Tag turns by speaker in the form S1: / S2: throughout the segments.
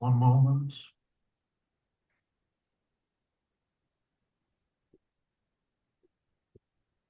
S1: One moment.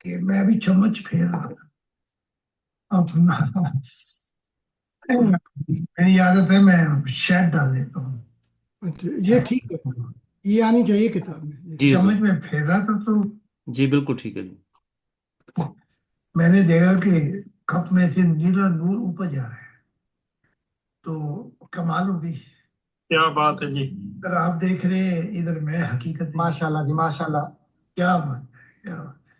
S2: کہ میں ابھی چمچ پھیر رہا تھا اپنا، میری عادت ہے میں شہد ڈال دیتا ہوں.
S3: اچھا یہ ٹھیک ہے، یہ آنی چاہیے کتاب میں.
S1: جی حضور.
S2: چمچ میں پھیر رہا تھا تو
S1: جی بالکل ٹھیک ہے جی.
S2: میں نے دیکھا کہ کپ میں سے نیلا نور اوپر جا رہا ہے. تو کمال ہو گئی.
S4: کیا بات ہے جی.
S2: ادھر آپ دیکھ رہے ہیں، ادھر میں حقیقت دیکھ.
S3: ماشاء اللہ جی، ماشاء اللہ.
S2: کیا بات ہے، کیا بات ہے.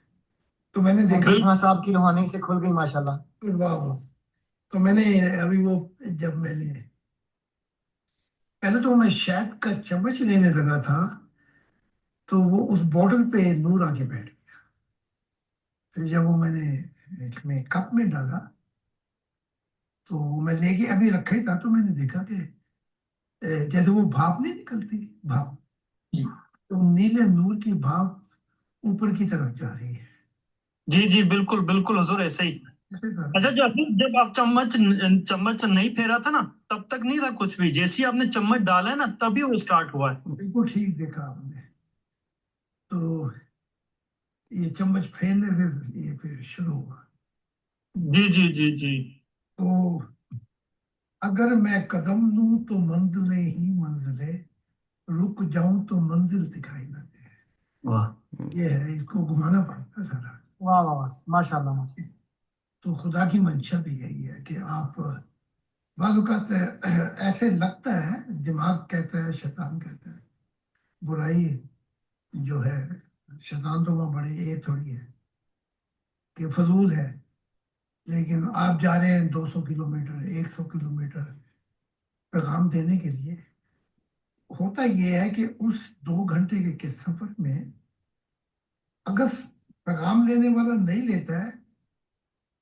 S2: تو میں نے دیکھا،
S3: عبدالرحمان صاحب کی روحانی سے کھل گئی ماشاء اللہ.
S2: واہ واہ. تو میں نے ابھی وہ، جب میں نے پہلے تو میں شہد کا چمچ لینے لگا تھا تو وہ اس بوٹل پہ نور آ کے بیٹھ گیا. پھر جب وہ میں نے اس میں کپ میں ڈالا تو میں لے کے ابھی رکھا ہی تھا تو میں نے دیکھا کہ جیسے وہ بھاپ نہیں نکلتی، بھاپ، تو نیلے نور کی بھاپ اوپر کی طرف جا رہی ہے.
S4: جی جی بالکل بالکل حضور ایسے ہی.
S2: ایسے کر
S4: اچھا جو جب آپ چمچ چمچ نہیں پھیرا تھا نا تب تک نہیں تھا کچھ بھی، جیسے ہی آپ نے چمچ ڈالا ہے نا تبھی وہ اسٹارٹ ہوا ہے.
S2: بالکل ٹھیک دیکھا آپ نے. تو یہ چمچ پھیرنے سے یہ پھر شروع ہوا.
S4: جی جی جی جی.
S2: تو اگر میں قدم لوں تو منزلیں ہی منزلیں، رک جاؤں تو منزل دکھائی نہ دے.
S1: واہ.
S2: یہ ہے، اس کو گھمانا پڑتا ہے سارا.
S3: واہ واہ واہ، ماشاء اللہ ماشاء اللہ.
S2: تو خدا کی منشا بھی یہی ہے کہ آپ بعض اوقات ایسے لگتا ہے، دماغ کہتا ہے، شیطان کہتا ہے برائی جو ہے، شیطان تو وہاں بڑی یہ تھوڑی ہے کہ فضول ہے. لیکن آپ جا رہے ہیں 200 کلومیٹر، 100 کلومیٹر پیغام دینے کے لیے. ہوتا یہ ہے کہ اس 2 گھنٹے کے سفر میں اگر پیغام لینے والا نہیں لیتا ہے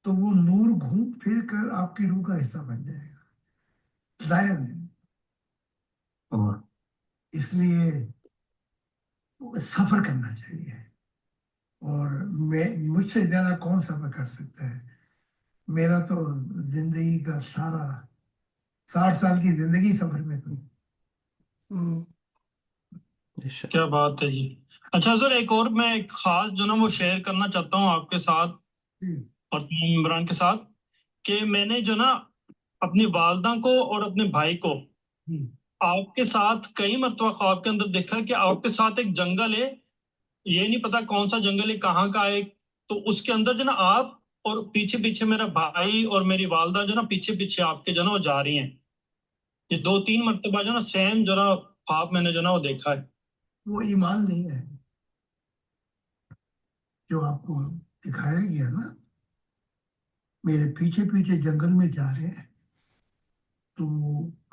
S2: تو وہ نور گھوم پھر کر آپ کی روح کا حصہ بن جائے گا، ضائع نہیں.
S1: واہ.
S2: اس لیے سفر کرنا چاہیے. اور مجھ سے زیادہ کون سفر کر سکتا ہے. میرا تو زندگی کا سارا 60 سال کی زندگی سفر میں تو.
S3: ہم،
S1: بے شک.
S4: کیا بات ہے جی. اچھا سر ایک اور میں ایک خاص جو نا وہ شیئر کرنا چاہتا ہوں آپ کے ساتھ
S2: جی
S4: اور تمام ممبران کے ساتھ، کہ میں نے جو نا اپنی والدہ کو اور اپنے بھائی کو
S2: جی
S4: آپ کے ساتھ کئی مرتبہ خواب کے اندر دیکھا کہ آپ کے ساتھ ایک جنگل ہے، یہ نہیں پتا کون سا جنگل ہے کہاں کا ہے، تو اس کے اندر جو نا آپ اور پیچھے پیچھے میرا بھائی اور میری والدہ جو نا پیچھے پیچھے آپ کے جو نا وہ جا رہی ہیں. یہ 2-3 مرتبہ جو نا سیم جو نا خواب میں نے جو نا وہ دیکھا ہے.
S2: وہ ایمان نہیں ہے جو آپ کو دکھایا گیا نا. میرے پیچھے پیچھے جنگل میں جا رہے ہیں تو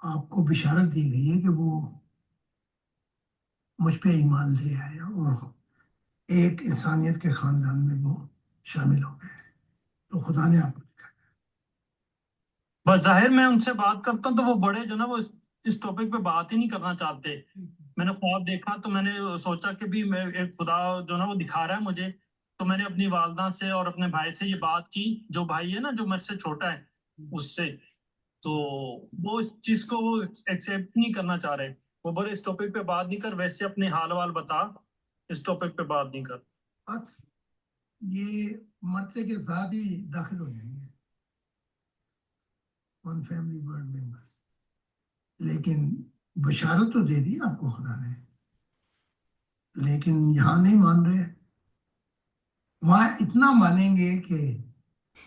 S2: آپ کو بشارت دی گئی ہے کہ وہ مجھ پہ ایمان لے آئے اور ایک انسانیت کے خاندان میں وہ شامل ہو گئے. تو خدا نے آپ کو دکھایا.
S4: بس ظاہر میں ان سے بات کرتا ہوں تو وہ بڑے جو نا وہ اس ٹاپک پہ بات ہی نہیں کرنا چاہتے. میں نے خواب دیکھا تو میں نے سوچا کہ بھی میں ایک خدا جو نا وہ دکھا رہا ہے مجھے، تو میں نے اپنی والدہ سے اور اپنے بھائی سے یہ بات کی، جو بھائی ہے نا جو میرے سے چھوٹا ہے اس سے. تو وہ اس چیز کو وہ ایکسیپٹ نہیں کرنا چاہ رہے. وہ بڑے اس ٹاپک پہ بات نہیں کر، ویسے اپنے حال وال بتا، اس ٹاپک پہ بات نہیں کر.
S2: بس یہ مرتے کے ساتھ ہی داخل ہو جائیں گے، ون فیملی ورلڈ ممبر. لیکن بشارت تو دے دی آپ کو خدا نے، لیکن یہاں نہیں مان رہے. وہاں اتنا مانیں گے کہ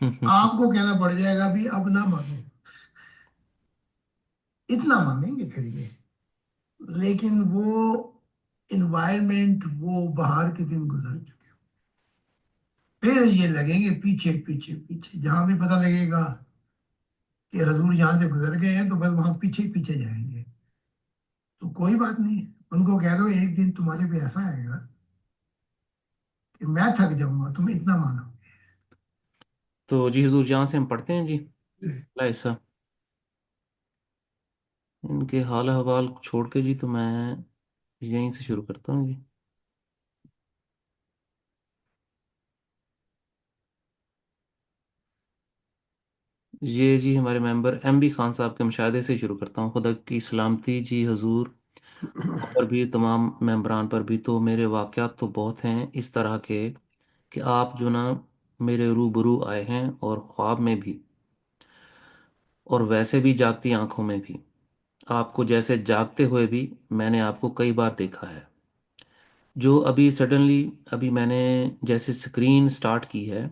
S2: آپ کو کہنا پڑ جائے گا بھی اب نہ مانو، اتنا مانیں گے پھر یہ. لیکن وہ انوائرمنٹ، وہ باہر کے دن گزر چکے. پھر یہ لگیں گے پیچھے پیچھے پیچھے، جہاں بھی پتہ لگے گا کہ حضور یہاں سے گزر گئے ہیں تو بس وہاں پیچھے پیچھے جائیں گے. تو کوئی بات نہیں، ان کو کہہ دو ایک دن تمہارے پہ ایسا آئے گا کہ میں تھک جاؤں گا، تم اتنا مانو.
S1: تو جی حضور جہاں سے ہم پڑھتے ہیں جی ایسا ان کے حال احوال چھوڑ کے جی، تو میں یہیں سے شروع کرتا ہوں جی. یہ جی ہمارے ممبر ایم بی خان صاحب کے مشاہدے سے شروع کرتا ہوں. خدا کی سلامتی جی حضور پر بھی، تمام ممبران پر بھی. تو میرے واقعات تو بہت ہیں اس طرح کے کہ آپ جو نا میرے روبرو آئے ہیں، اور خواب میں بھی، اور ویسے بھی جاگتی آنکھوں میں بھی، آپ کو جیسے جاگتے ہوئے بھی میں نے آپ کو کئی بار دیکھا ہے۔ جو ابھی سڈنلی ابھی میں نے جیسے اسکرین سٹارٹ کی ہے،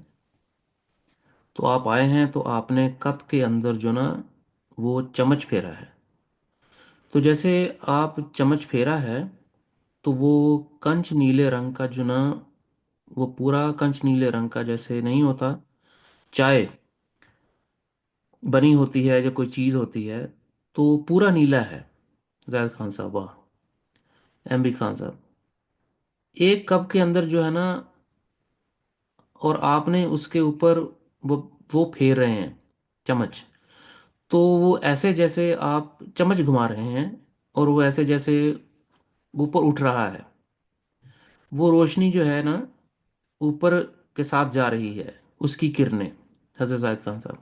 S1: تو آپ آئے ہیں، تو آپ نے کپ کے اندر جو نا وہ چمچ پھیرا ہے۔ تو جیسے آپ چمچ پھیرا ہے، تو وہ کنچ نیلے رنگ کا جو نا، وہ پورا کنچ نیلے رنگ کا جیسے نہیں ہوتا، چائے بنی ہوتی ہے یا کوئی چیز ہوتی ہے، تو پورا نیلا ہے۔ زاہد خان صاحب، واہ! ایم بی خان صاحب، ایک کپ کے اندر جو ہے نا، اور آپ نے اس کے اوپر وہ وہ پھیر رہے ہیں چمچ، تو وہ ایسے جیسے آپ چمچ گھما رہے ہیں، اور وہ ایسے جیسے اوپر اٹھ رہا ہے، وہ روشنی جو ہے نا اوپر کے ساتھ جا رہی ہے، اس کی کرنیں، حضرت زاہد خان صاحب۔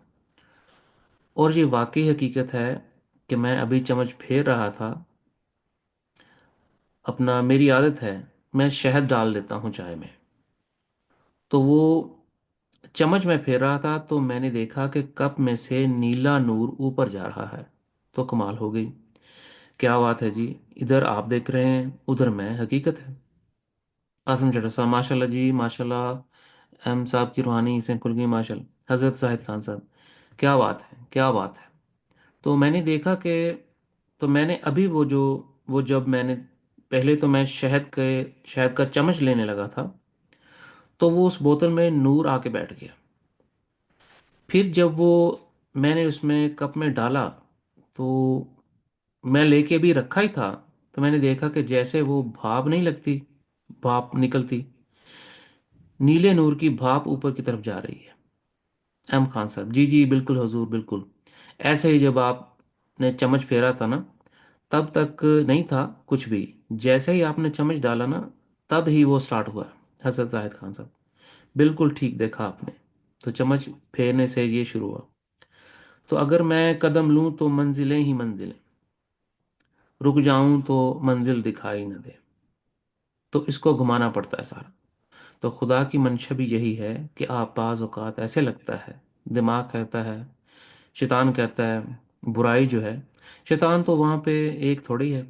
S1: اور یہ واقعی حقیقت ہے کہ میں ابھی چمچ پھیر رہا تھا اپنا، میری عادت ہے میں شہد ڈال دیتا ہوں چائے میں، تو وہ چمچ میں پھیر رہا تھا، تو میں نے دیکھا کہ کپ میں سے نیلا نور اوپر جا رہا ہے۔ تو کمال ہو گئی، کیا بات ہے جی! ادھر آپ دیکھ رہے ہیں، ادھر میں، حقیقت ہے۔ قاسم چٹر صاحب، ماشاء اللہ جی، ماشاء اللہ، ایم صاحب کی روحانی سے کھل گئی، ماشاء اللہ۔ حضرت زاہد خان صاحب، کیا بات ہے، کیا بات ہے! تو میں نے دیکھا کہ، تو میں نے ابھی وہ جب میں نے پہلے تو میں شہد کا چمچ لینے لگا تھا، تو وہ اس بوتل میں نور آ کے بیٹھ گیا۔ پھر جب وہ میں نے اس میں کپ میں ڈالا، تو میں لے کے بھی رکھا ہی تھا، تو میں نے دیکھا کہ جیسے وہ بھاپ نہیں لگتی، بھاپ نکلتی، نیلے نور کی بھاپ اوپر کی طرف جا رہی ہے۔ ایم خان صاحب، جی جی بالکل حضور، بالکل ایسے ہی جب آپ نے چمچ پھیرا تھا نا، تب تک نہیں تھا کچھ بھی، جیسے ہی آپ نے چمچ ڈالا نا، تب ہی وہ سٹارٹ ہوا۔ حضرت زاہد خان صاحب، بالکل ٹھیک دیکھا آپ نے، تو چمچ پھیرنے سے یہ شروع ہوا۔ تو اگر میں قدم لوں تو منزلیں ہی منزلیں، رک جاؤں تو منزل دکھائی نہ دے، تو اس کو گھمانا پڑتا ہے سارا۔ تو خدا کی منشا بھی یہی ہے کہ آپ بعض اوقات ایسے لگتا ہے، دماغ کہتا ہے، شیطان کہتا ہے، برائی جو ہے، شیطان تو وہاں پہ ایک تھوڑی ہے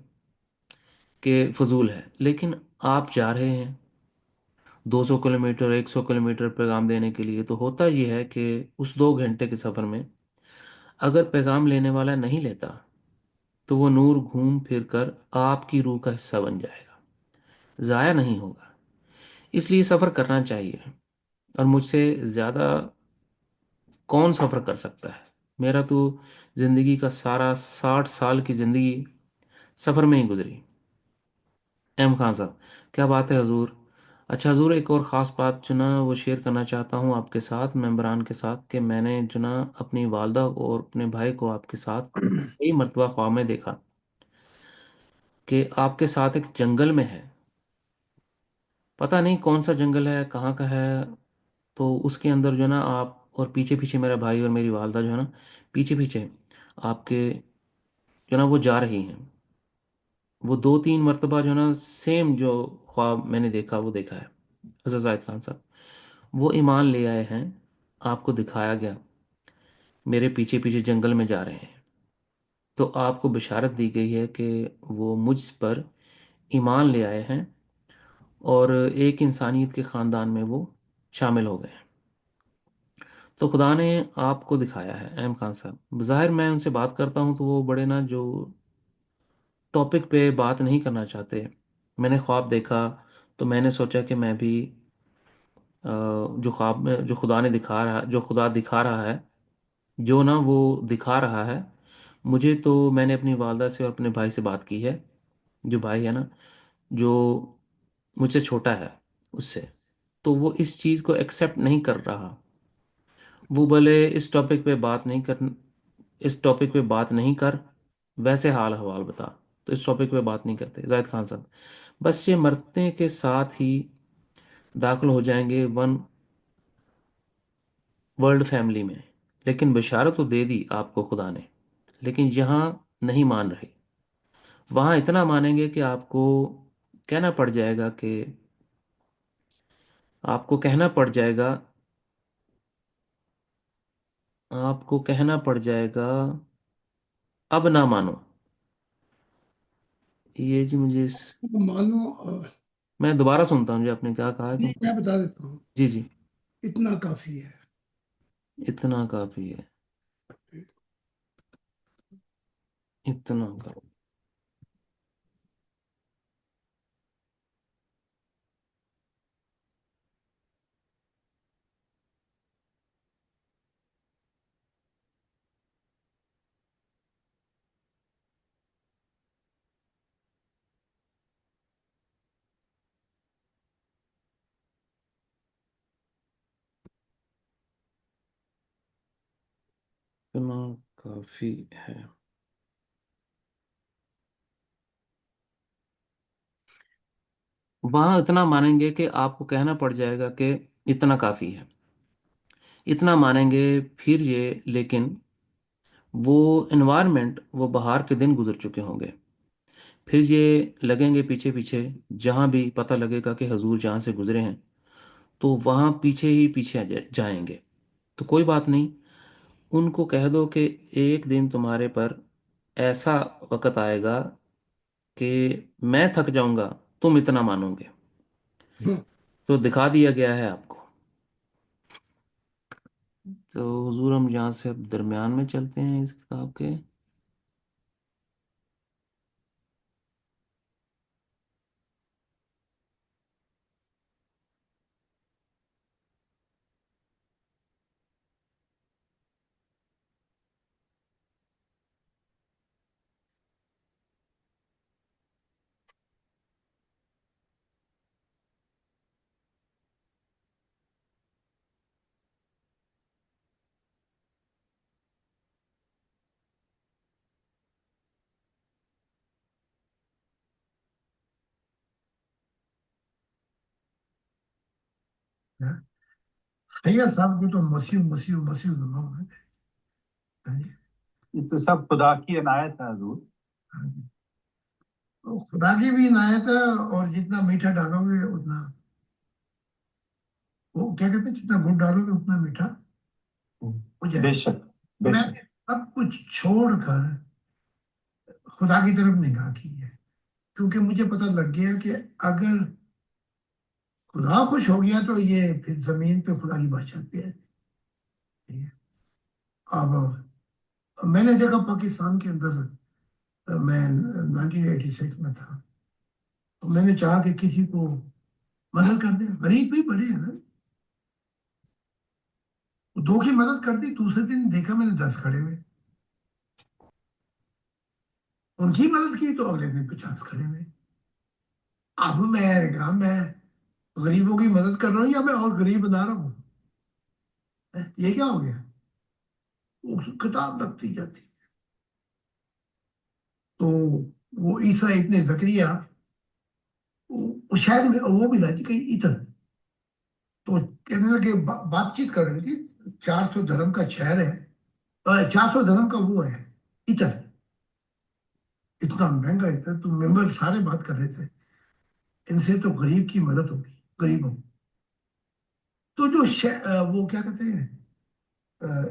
S1: کہ فضول ہے، لیکن آپ جا رہے ہیں 200 کلومیٹر، 100 کلومیٹر پیغام دینے کے لیے، تو ہوتا یہ ہے کہ اس 2 گھنٹے کے سفر میں اگر پیغام لینے والا نہیں لیتا، تو وہ نور گھوم پھر کر آپ کی روح کا حصہ بن جائے گا، ضائع نہیں ہوگا۔ اس لیے سفر کرنا چاہیے، اور مجھ سے زیادہ کون سفر کر سکتا ہے؟ میرا تو زندگی کا سارا 60 سال کی زندگی سفر میں ہی گزری۔ ایم خان صاحب، کیا بات ہے حضور! اچھا حضور، ایک اور خاص بات جو نا وہ شیئر کرنا چاہتا ہوں آپ کے ساتھ، ممبران کے ساتھ، کہ میں نے جو نا اپنی والدہ اور اپنے بھائی کو آپ کے ساتھ کئی مرتبہ خواب میں دیکھا کہ آپ کے ساتھ ایک جنگل میں ہے، پتہ نہیں کون سا جنگل ہے، کہاں کا ہے، تو اس کے اندر جو ہے نا آپ، اور پیچھے پیچھے میرا بھائی اور میری والدہ جو ہے نا پیچھے پیچھے آپ کے جو نا وہ جا رہی ہیں۔ وہ 2 3 مرتبہ جو ہے نا سیم جو خواب میں نے دیکھا وہ دیکھا ہے۔ حضرت زاہد خان صاحب، وہ ایمان لے آئے ہیں، آپ کو دکھایا گیا، میرے پیچھے پیچھے جنگل میں جا رہے ہیں، تو آپ کو بشارت دی گئی ہے کہ وہ مجھ پر ایمان لے آئے ہیں، اور ایک انسانیت کے خاندان میں وہ شامل ہو گئے ہیں۔ تو خدا نے آپ کو دکھایا ہے احم خان صاحب۔ ظاہر میں ان سے بات کرتا ہوں تو وہ بڑے نا جو ٹاپک پہ بات نہیں کرنا چاہتے۔ میں نے خواب دیکھا، تو میں نے سوچا کہ میں بھی جو خواب میں جو خدا نے دکھا رہا، جو خدا دکھا رہا ہے، جو نا وہ دکھا رہا ہے مجھے، تو میں نے اپنی والدہ سے اور اپنے بھائی سے بات کی ہے، جو بھائی ہے نا، جو مجھ سے چھوٹا ہے، اس سے، تو وہ اس چیز کو ایکسیپٹ نہیں کر رہا۔ وہ بولے اس ٹاپک پہ بات نہیں کر، اس ٹاپک پہ بات نہیں کر، ویسے حال حوال بتا، تو اس ٹاپک پہ بات نہیں کرتے زاہد خان صاحب۔ بس یہ مرنے کے ساتھ ہی داخل ہو جائیں گے ون ورلڈ فیملی میں، لیکن بشارت تو دے دی آپ کو خدا نے، لیکن یہاں نہیں مان رہے، وہاں اتنا مانیں گے کہ آپ کو کہنا پڑ جائے گا کہ آپ کو کہنا پڑ جائے گا، آپ کو کہنا پڑ جائے گا اب نہ مانو. یہ جی مجھے
S3: مانو
S1: میں دوبارہ سنتا ہوں جی، آپ نے کیا کہا ہے تو.
S3: نہیں، میں بتا دیتا ہوں.
S1: جی جی.
S3: اتنا کافی ہے.
S1: اتنا کافی ہے. اتنا کافی. اتنا کافی ہے. وہاں اتنا مانیں گے کہ آپ کو کہنا پڑ جائے گا کہ اتنا کافی ہے. اتنا مانیں گے پھر یہ، لیکن وہ انوائرمنٹ، وہ بہار کے دن گزر چکے ہوں گے. پھر یہ لگیں گے پیچھے پیچھے، جہاں بھی پتہ لگے گا کہ حضور جہاں سے گزرے ہیں تو وہاں پیچھے ہی پیچھے جائیں گے. تو کوئی بات نہیں، ان کو کہہ دو کہ ایک دن تمہارے پر ایسا وقت آئے گا کہ میں تھک جاؤں گا، تم اتنا مانو گے.
S3: ہاں،
S1: تو دکھا دیا گیا ہے آپ کو. تو حضور ہم یہاں سے اب درمیان میں چلتے ہیں اس کتاب کے.
S2: سید صاحب کو تو مسیح مسیح مسیح زمان ہے. ہاں جی.
S5: یہ تو سب خدا کی عنایت ہے حضور.
S2: ہاں جی. تو خدا کی بھی عنایت ہے، اور جتنا میٹھا ڈالو گے اتنا، وہ کیا کہتے ہیں، جتنا گڑ ڈالو گے اتنا میٹھا ہو جائے
S5: بے
S2: گا.
S5: شک بے
S2: میں
S5: شک.
S2: نے سب کچھ چھوڑ کر خدا کی طرف نگاہ کی ہے، کیونکہ مجھے پتہ لگ گیا کہ اگر خدا خوش ہو گیا تو یہ پھر زمین پہ خدا کی بادشاہت پہ ہے. ٹھیک ہے. اب میں نے دیکھا پاکستان کے اندر، میں 1986 میں تھا، تو میں نے چاہا کہ کسی کو مدد کر دیں. غریب بھی بڑے ہیں نا. دو کی مدد کر دی، دوسرے دن دیکھا میں نے 10 کھڑے ہوئے. ان کی مدد کی تو اگلے دن 50 کھڑے ہوئے. اب میں نے کہا میں غریبوں کی مدد کر رہا ہوں یا میں اور غریب بنا رہا ہوں؟ یہ کیا ہو گیا؟ وہ کتاب رکھتی جاتی. تو وہ عیسیٰ ابن زکریا، وہ شہر میں وہ ملا جی کہیں اتن. تو کہنے لگے، بات چیت کر رہی تھی. 400 دھرم کا شہر ہے، 400 دھرم کا وہ ہے اتن. اتنا مہنگا اتن. تو ممبر سارے بات کر رہے تھے، ان سے تو غریب کی مدد ہوگی، غریبوں. تو جو وہ کیا کہتے ہیں،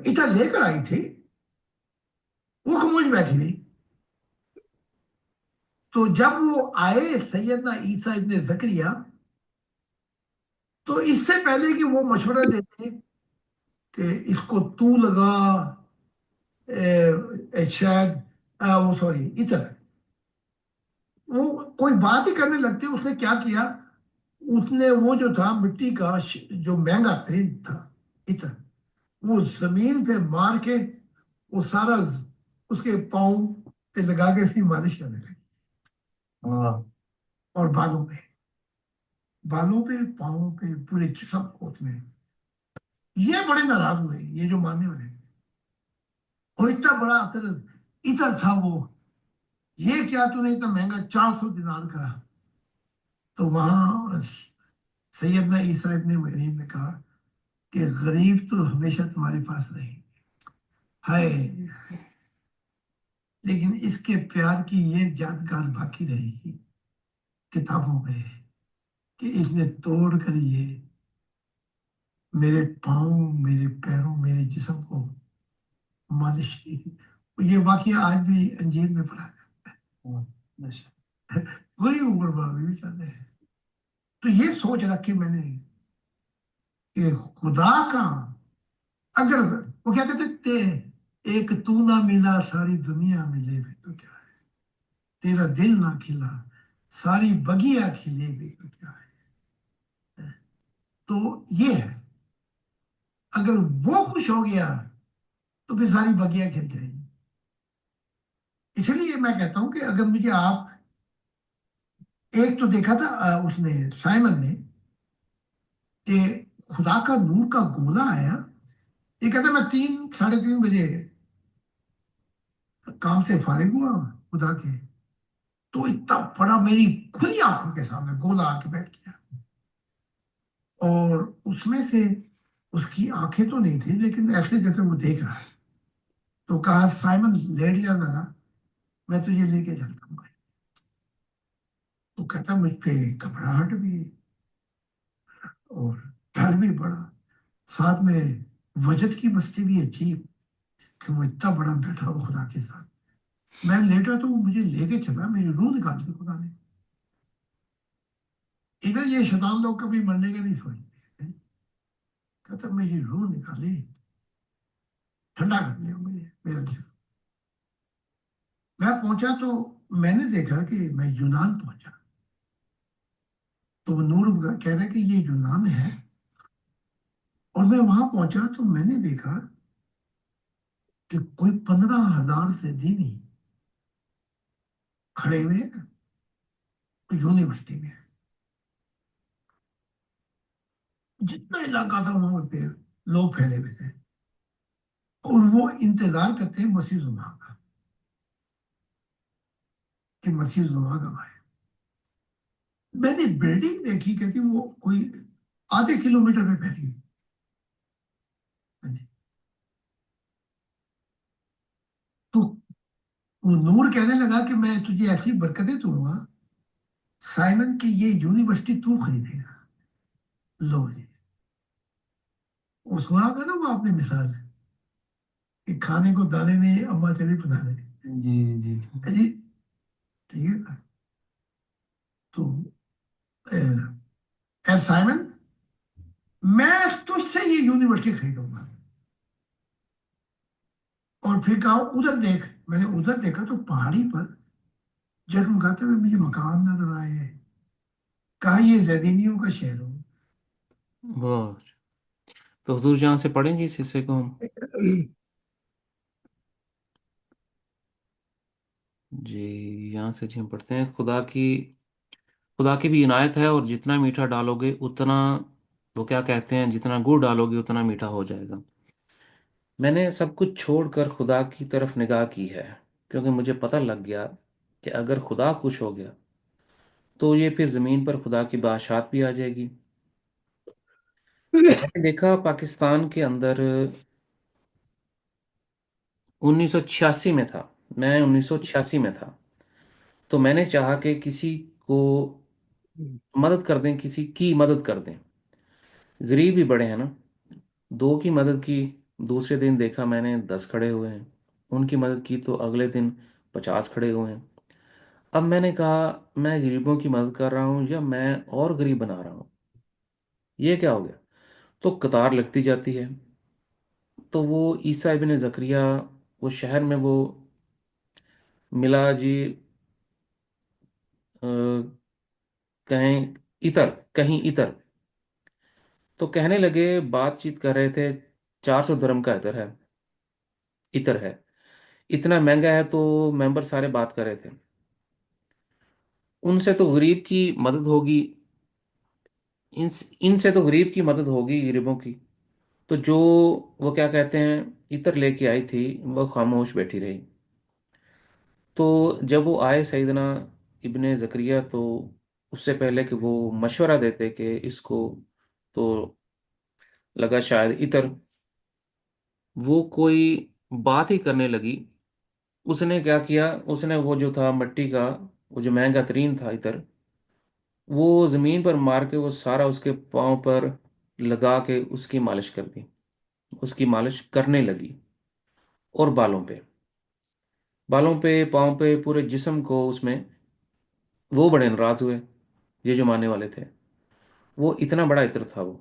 S2: اتن لے کر آئی تھی، وہ خاموش بیٹھی رہی. تو جب وہ آئے سیدنا عیسیٰ ابن زکریا، تو اس سے پہلے کہ وہ مشورہ دیتے کہ اس کو تو لگا، شاید وہ سوری اتر، وہ کوئی بات ہی کرنے لگتے. اس نے کیا کیا، اس نے وہ جو تھا مٹی کا جو مہنگا ترین تھا اتر، وہ زمین پہ مار کے وہ سارا اس کے پاؤں پہ لگا کے اس کی مالش کرنے لگی. اور بالوں پہ پاؤں پہ پورے سب کوٹ میں. یہ بڑے ناراض ہوئے یہ جو ماننے والے. اور اتنا بڑا اتر تھا وہ، یہ کیا تو نے اتنا مہنگا 400 دینار کا. تو وہاں سیدنا عیسیٰ ابن مریم نے کہا کہ غریب تو ہمیشہ تمہارے پاس رہے گی. ہائے، لیکن اس کے پیار کی یہ یادگار باقی رہے گی کتابوں میں کہ اس نے توڑ کر یہ میرے پاؤں، میرے پیروں، میرے جسم کو مالش کی تھی۔ یہ واقعہ آج بھی انجیل میں پڑھا ہے، وہی اوپر باغی بھی چاہتے ہیں۔ تو یہ سوچ رکھی میں نے کہ خدا کا، اگر وہ کیا کہتے تھے، ایک تو نہ ملا ساری دنیا ملے بھی تو کیا ہے، تیرا دل نہ کھلا ساری بگیا کھلے بھی تو کیا ہے۔ تو یہ ہے، اگر وہ خوش ہو گیا تو پھر ساری بگیا کھل جائیں گی۔ اس لیے میں کہتا ہوں کہ اگر مجھے آپ، ایک تو دیکھا تھا اس نے، سائمن نے، کہ خدا کا نور کا گولا آیا، یہ کہتا میں 3 ساڑھے 3 بجے کام سے فارغ ہوا خدا کے، تو اتنا بڑا میری کھلی آنکھوں کے سامنے گولا آ کے بیٹھ گیا، اور اس میں سے اس کی آنکھیں تو نہیں تھی لیکن ایسے جیسے وہ دیکھ رہا ہے، تو کہا سائمن لیٹ جا ذرا، میں تجھے لے کے چلتا ہوں۔ تو کہتا مجھ پہ گھبراہٹ بھی اور ڈر بھی بڑا، ساتھ میں وجد کی مستی بھی عجیب کہ وہ اتنا بڑا بیٹھا ہوا خدا کے ساتھ۔ میں لیٹا تو وہ مجھے لے کے چلا، میری روح نکال دی خدا نے۔ ادھر یہ شیطان لوگ کبھی مرنے کا نہیں سوچتے، کہتا میری روح نکالی، ٹھنڈا کر لیا مجھے میرا جسم۔ میں پہنچا تو میں نے دیکھا کہ میں یونان پہنچا، تو وہ نور کہہ رہا ہے کہ یہ یونان ہے، اور میں وہاں پہنچا تو میں نے دیکھا کہ کوئی 15,000 سے دینی کھڑے ہوئے یونیورسٹی میں، جتنا علاقہ تھا وہاں پہ لوگ پھیلے ہوئے تھے، اور وہ انتظار کرتے ہیں مسیح الزما کا، کہ مسیح الزما کب آئے۔ میں نے بلڈنگ دیکھی کہ وہ کوئی آدھے کلومیٹر میں پھیلی ہوئی۔ تو وہ نور کہنے لگا کہ میں تجھے ایسی برکتیں دوں گا سائمن کی، یہ یونیورسٹی تو خریدے گا۔ لو جی، اس کو آگا نا وہ آپ نے مثال کہ کھانے کو دانے نہیں، اما چلی پتانے۔
S1: جی جی
S2: جی ٹھیک ہے نا؟ تو اے سائمن، میں تجھ سے یہ یونیورسٹی خریدوں گا۔ اور پھر کہا ادھر دیکھ، میں نے ادھر دیکھا تو پہاڑی پر جگمگاتے ہوئے مجھے مکان نظر آئے، کہا یہ زیدینیوں کا شہر ہو۔
S1: بہت، تو حضور جہاں سے پڑھیں گے اس حصے کو ہم؟ جی یہاں سے جی ہم پڑھتے ہیں، خدا کی بھی عنایت ہے، اور جتنا میٹھا ڈالو گے اتنا، وہ کیا کہتے ہیں، جتنا گڑ ڈالو گے اتنا میٹھا ہو جائے گا۔ میں نے سب کچھ چھوڑ کر خدا کی طرف نگاہ کی ہے، کیونکہ مجھے پتہ لگ گیا کہ اگر خدا خوش ہو گیا تو یہ پھر زمین پر خدا کی بادشاہت بھی آ جائے گی۔ میں نے دیکھا پاکستان کے اندر 1986 میں تھا، میں 1986 میں تھا، تو میں نے چاہا کہ کسی کو مدد کر دیں، کسی کی مدد کر دیں، غریب ہی بڑے ہیں نا۔ 2 کی مدد کی، دوسرے دن دیکھا میں نے 10 کھڑے ہوئے ہیں، ان کی مدد کی تو اگلے دن 50 کھڑے ہوئے ہیں۔ اب میں نے کہا میں غریبوں کی مدد کر رہا ہوں یا میں اور غریب بنا رہا ہوں، یہ کیا ہو گیا؟ تو قطار لگتی جاتی ہے۔ تو وہ عیسیٰ ابن زکریا، وہ شہر میں وہ ملا جی، آ، کہیں کہیں اتر، تو کہنے لگے، بات چیت کر رہے تھے، 400 درم کا اتر ہے، اتنا مہنگا ہے، تو ممبر سارے بات کر رہے تھے، ان سے تو غریب کی مدد ہوگی، ان سے تو غریب کی مدد ہوگی، غریبوں کی۔ تو جو وہ کیا کہتے ہیں اتر لے کے آئی تھی، وہ خاموش بیٹھی رہی۔ تو جب وہ آئے سیدنا ابن زکریا، تو اس سے پہلے کہ وہ مشورہ دیتے کہ اس کو، تو لگا شاید اتر، وہ کوئی بات ہی کرنے لگی۔ اس نے کیا کیا، اس نے وہ جو تھا مٹی کا، وہ جو مہنگا ترین تھا اتر، وہ زمین پر مار کے وہ سارا اس کے پاؤں پر لگا کے اس کی مالش کر دی، اس کی مالش کرنے لگی، اور بالوں پہ، پاؤں پہ، پورے جسم کو اس میں. وہ بڑے ناراض ہوئے، یہ جو ماننے والے تھے. وہ اتنا بڑا عطر تھا وہ.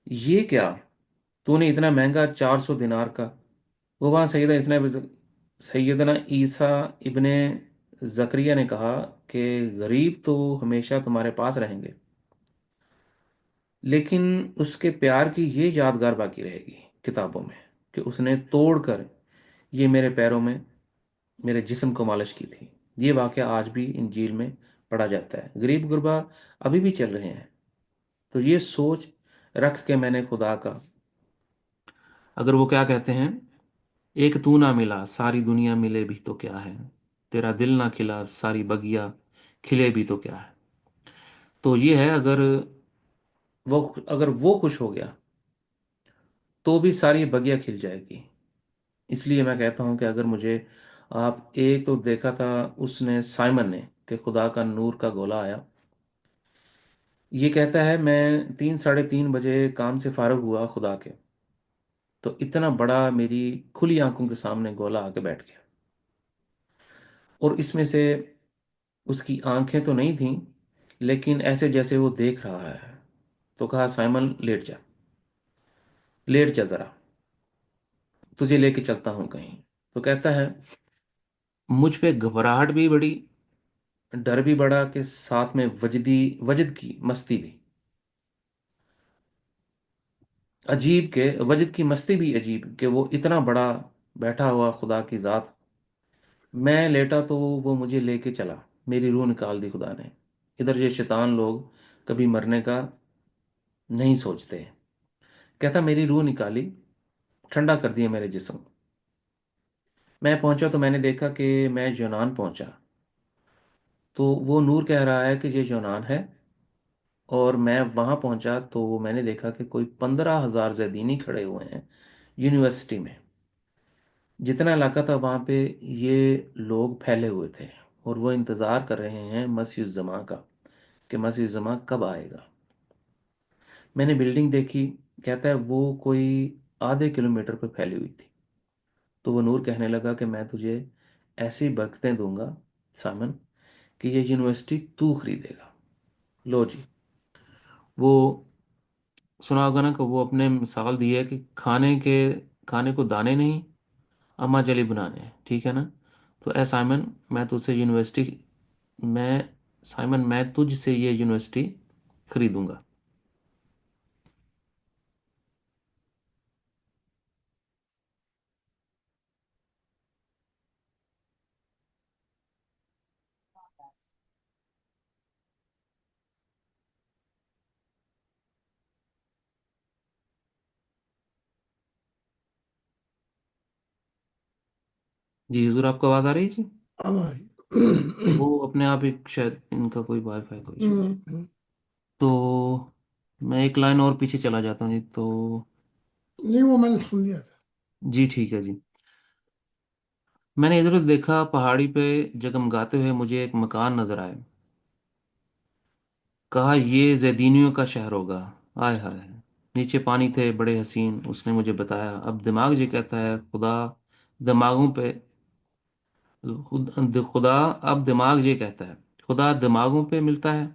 S1: یہ کیا، تو نے اتنا مہنگا 400 دینار کا. وہ وہاں سیدنا عیسیٰ ابن زکریا نے کہا کہ غریب تو ہمیشہ تمہارے پاس رہیں گے، لیکن اس کے پیار کی یہ یادگار باقی رہے گی کتابوں میں کہ اس نے توڑ کر یہ میرے پیروں میں، میرے جسم کو مالش کی تھی. یہ واقعہ آج بھی انجیل میں پڑھا جاتا ہے. غریب غربا ابھی بھی چل رہے ہیں. تو یہ سوچ رکھ کے میں نے خدا کا، اگر وہ کیا کہتے ہیں، ایک تو نہ ملا ساری دنیا ملے بھی تو کیا ہے، تیرا دل نہ کھلا ساری بگیا کھلے بھی تو کیا ہے. تو یہ ہے، اگر وہ خوش ہو گیا تو بھی ساری بگیا کھل جائے گی. اس لیے میں کہتا ہوں کہ اگر مجھے آپ، ایک تو دیکھا تھا اس نے، سائمن نے، کہ خدا کا نور کا گولا آیا. یہ کہتا ہے میں 3، 3:30 بجے کام سے فارغ ہوا خدا کے، تو اتنا بڑا میری کھلی آنکھوں کے سامنے گولا آ کے بیٹھ گیا. اور اس میں سے اس کی آنکھیں تو نہیں تھیں، لیکن ایسے جیسے وہ دیکھ رہا ہے. تو کہا سائمن لیٹ جا، لیٹ جا ذرا، تجھے لے کے چلتا ہوں کہیں. تو کہتا ہے مجھ پہ گھبراہٹ بھی بڑی، ڈر بھی بڑا، کہ ساتھ میں وجد کی مستی بھی عجیب، کہ وجد کی مستی بھی عجیب، کہ وہ اتنا بڑا بیٹھا ہوا خدا کی ذات. میں لیٹا تو وہ مجھے لے کے چلا، میری روح نکال دی خدا نے. ادھر یہ شیطان لوگ کبھی مرنے کا نہیں سوچتے. کہتا میری روح نکالی، ٹھنڈا کر دیا میرے جسم. میں پہنچا تو میں نے دیکھا کہ میں یونان پہنچا. تو وہ نور کہہ رہا ہے کہ یہ یونان ہے. اور میں وہاں پہنچا تو میں نے دیکھا کہ کوئی 15,000 زیدینی کھڑے ہوئے ہیں یونیورسٹی میں. جتنا علاقہ تھا وہاں پہ یہ لوگ پھیلے ہوئے تھے، اور وہ انتظار کر رہے ہیں مسیح الزماں کا، کہ مسیح الزماں کب آئے گا. میں نے بلڈنگ دیکھی، کہتا ہے وہ کوئی آدھے کلومیٹر پہ پھیلی ہوئی تھی. تو وہ نور کہنے لگا کہ میں تجھے ایسی برکتیں دوں گا سامن، کہ یہ یونیورسٹی تو خریدے گا. لو جی، وہ سنا ہوگا نا کہ وہ اپنے مثال دی ہے کہ کھانے کو دانے نہیں، اما جلی بنانے ہیں، ٹھیک ہے نا. تو اے سائمن، میں تجھ سے یونیورسٹی میں سائمن میں تجھ سے یہ یونیورسٹی خریدوں گا. جی حضور، آپ کو آواز آ رہی ہے جی؟
S3: ہماری
S1: وہ اپنے آپ ایک شاید ان کا کوئی وائی فائی کا ایشو. تو میں ایک لائن اور پیچھے چلا جاتا ہوں جی. تو
S3: نہیں، وہ میں نے سن لیا تھا.
S1: جی ٹھیک ہے جی. میں نے ادھر ادھر دیکھا، پہاڑی پہ جگمگاتے ہوئے مجھے ایک مکان نظر آئے. کہا یہ زیدینیوں کا شہر ہوگا. آئے ہائے، نیچے پانی تھے بڑے حسین. اس نے مجھے بتایا. اب دماغ یہ کہتا ہے خدا دماغوں پہ خدا اب دماغ یہ کہتا ہے خدا دماغوں پہ ملتا ہے.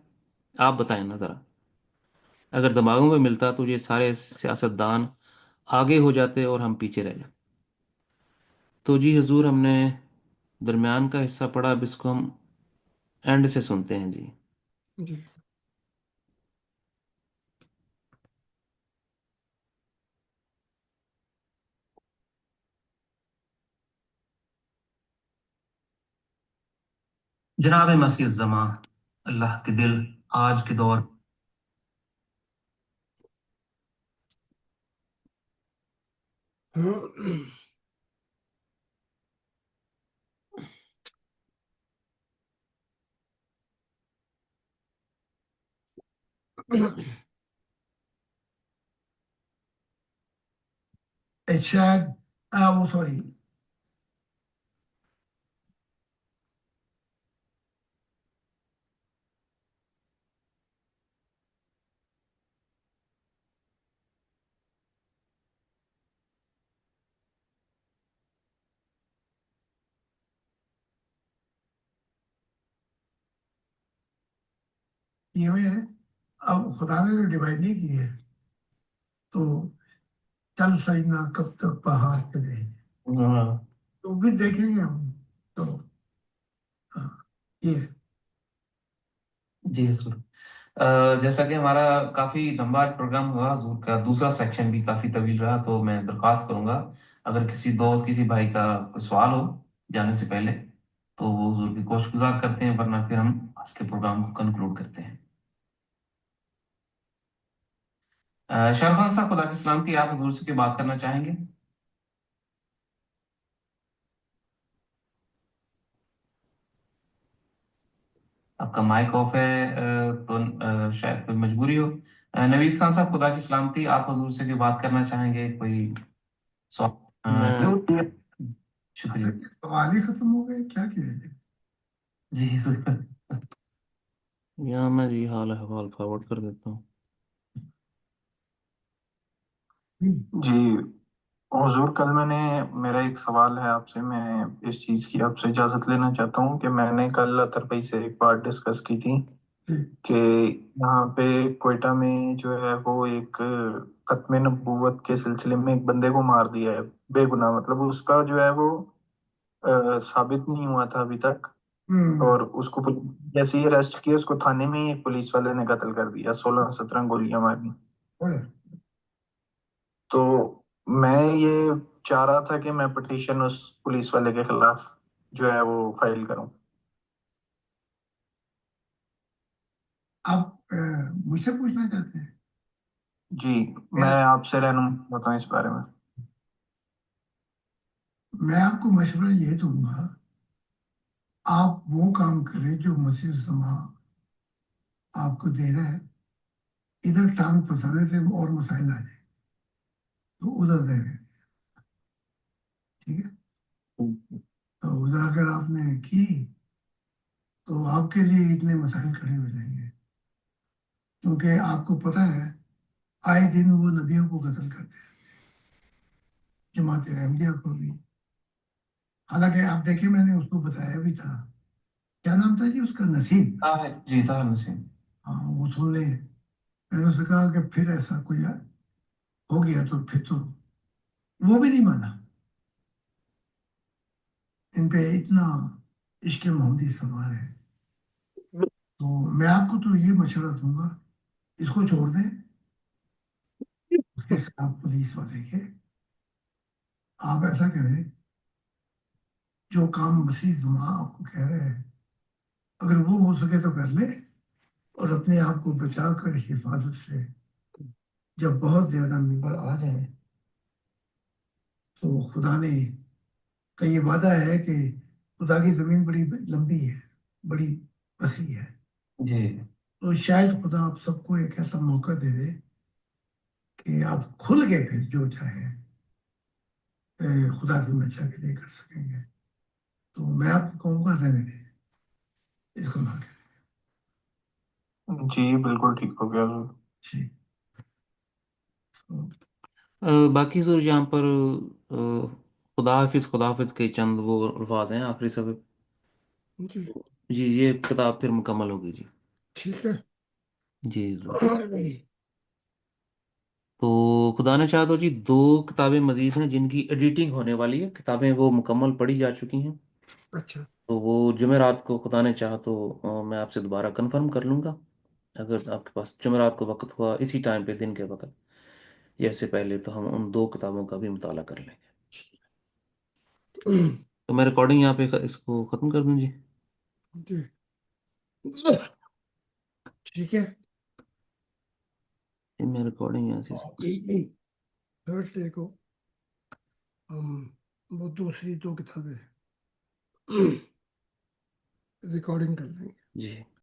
S1: آپ بتائیں نا ذرا، اگر دماغوں پہ ملتا تو یہ سارے سیاستدان آگے ہو جاتے اور ہم پیچھے رہ جاتے. تو جی حضور، ہم نے درمیان کا حصہ پڑھا، اب اس کو ہم اینڈ سے سنتے ہیں جی.
S3: جی.
S1: جناب مسیح الزماں، اللہ کے دل آج کے دور
S2: شاید وہ سوری یہ میں ہے اب خدا نے جو ڈیوائڈ نہیں کی ہے تو چل سجنا کب تک پہاڑ چلے تو بھی دیکھیں گے ہم تو ہاں، یہ
S1: جی حضور، جیسا کہ ہمارا کافی لمبا پروگرام ہوا، حضور کا دوسرا سیکشن بھی کافی طویل رہا، تو میں درخواست کروں گا اگر کسی دوست کسی بھائی کا کوئی سوال ہو جانے سے پہلے تو وہ حضور کی کوشش گزار کرتے ہیں، ورنہ پھر ہم آج کے پروگرام کو کنکلوڈ کرتے ہیں۔ شاہ رخ خان صاحب، خدا کی سلامتی، آپ حضور سے کوئی بات کرنا چاہیں گے؟ آپ کا مائک آف ہے، تو شاید کوئی مجبوری ہو۔ نوید خان صاحب، خدا کی سلامتی، آپ حضور سے کوئی بات کرنا چاہیں گے؟ کوئی سوال؟ شکریہ
S2: سوال ہی ختم ہو گئے، کیا کیا ہے؟
S1: جی سر، یہاں میں جی حال احوال فارورڈ کر دیتا ہوں۔
S6: جی حضور، کل میرا ایک سوال ہے آپ سے، میں اس چیز کی آپ سے اجازت لینا چاہتا ہوں کہ میں نے کل اطہر بھائی سے ایک بات ڈسکس کی تھی کہ یہاں پہ کوئٹہ میں جو ہے وہ ایک ختم نبوت کے سلسلے میں ایک بندے کو مار دیا ہے بے گناہ، مطلب اس کا جو ہے وہ ثابت نہیں ہوا تھا ابھی تک، اور اس کو جیسے ہی اریسٹ کیا اس کو تھانے میں ایک پولیس والے نے قتل کر دیا، 16-17 گولیاں ماری۔ تو میں یہ چاہ رہا تھا کہ میں پٹیشن اس پولیس والے کے خلاف جو ہے وہ فائل کروں۔
S2: آپ مجھ سے پوچھنا چاہتے ہیں؟
S6: جی، میں آپ سے رہنما ہوتا ہوں اس بارے میں۔
S2: میں آپ کو مشورہ یہ دوں گا، آپ وہ کام کریں جو مسیح الزماں آپ کو دے رہا ہے، ادھر ٹانگ پھنسانے سے اور مسائل آ جائیں تو ادھر دے رہے، ٹھیک ہے؟ تو ادھر اگر آپ نے کی تو آپ کے لیے اتنے مسائل کھڑے ہو جائیں گے، کیونکہ آپ کو پتہ ہے آئے دن وہ نبیوں کو قتل کرتے ہیں، جماعت احمدیہ کو بھی۔ حالانکہ آپ دیکھیں میں نے اس کو بتایا بھی تھا، کیا نام تھا جی اس کا، نسیم؟
S1: جی طاہر نسیم۔
S2: ہاں، وہ سن لیں۔ میں نے اسے کہا کہ پھر ایسا کوئی ہو گیا تو پھر تو وہ بھی نہیں مانا، ان پہ اتنا عشق محمدی سوار ہے۔ تو میں آپ کو تو یہ مشورہ دوں گا، اس کو چھوڑ دیں، اس کے خلاف پولیس والے کے آپ ایسا کریں، جو کام مسیح زماں آپ کو کہہ رہے ہیں اگر وہ ہو سکے تو کر لیں، اور اپنے آپ کو بچا کر حفاظت سے جب بہت زیادہ ممبر آ جائیں تو خدا نے کا یہ وعدہ ہے کہ خدا کی زمین بڑی لمبی ہے، بڑی وسیع ہے،
S1: جی
S2: تو شاید خدا آپ سب کو ایک ایسا موقع دے دے کہ آپ کھل کے پھر جو چاہیں خدا کی منشا کے لیے کر سکیں گے۔ تو میں آپ کو کہوں گا رہنے دیں اس کو، نہ کریں۔
S6: جی بالکل ٹھیک ہو گیا حضور۔
S2: جی۔
S1: باقی حضور یہاں پر خدا حافظ کے چند وہ الفاظ ہیں آخری سب۔
S3: جی
S1: جی یہ کتاب پھر مکمل ہوگی جی۔
S3: ٹھیک ہے۔
S1: جی حضور، تو خدا نے چاہا تو جی 2 کتابیں مزید ہیں جن کی ایڈیٹنگ ہونے والی ہے، کتابیں وہ مکمل پڑھی جا چکی ہیں،
S3: اچھا،
S1: تو وہ جمعرات کو خدا نے چاہا تو میں آپ سے دوبارہ کنفرم کر لوں گا، اگر آپ کے پاس جمعرات کو وقت ہوا اسی ٹائم پہ دن کے وقت یا اس سے پہلے، تو ہم ان 2 کتابوں کا بھی مطالعہ کر لیں گے۔ تو میں ریکارڈنگ یہاں پہ اس کو ختم کر دوں جی؟
S3: جی ٹھیک ہے۔
S1: میں ریکارڈنگ یہاں سے
S3: تھرسڈے کو ہم وہ دوسری 2 کتابیں ریکارڈنگ کر لیں گے۔
S1: جی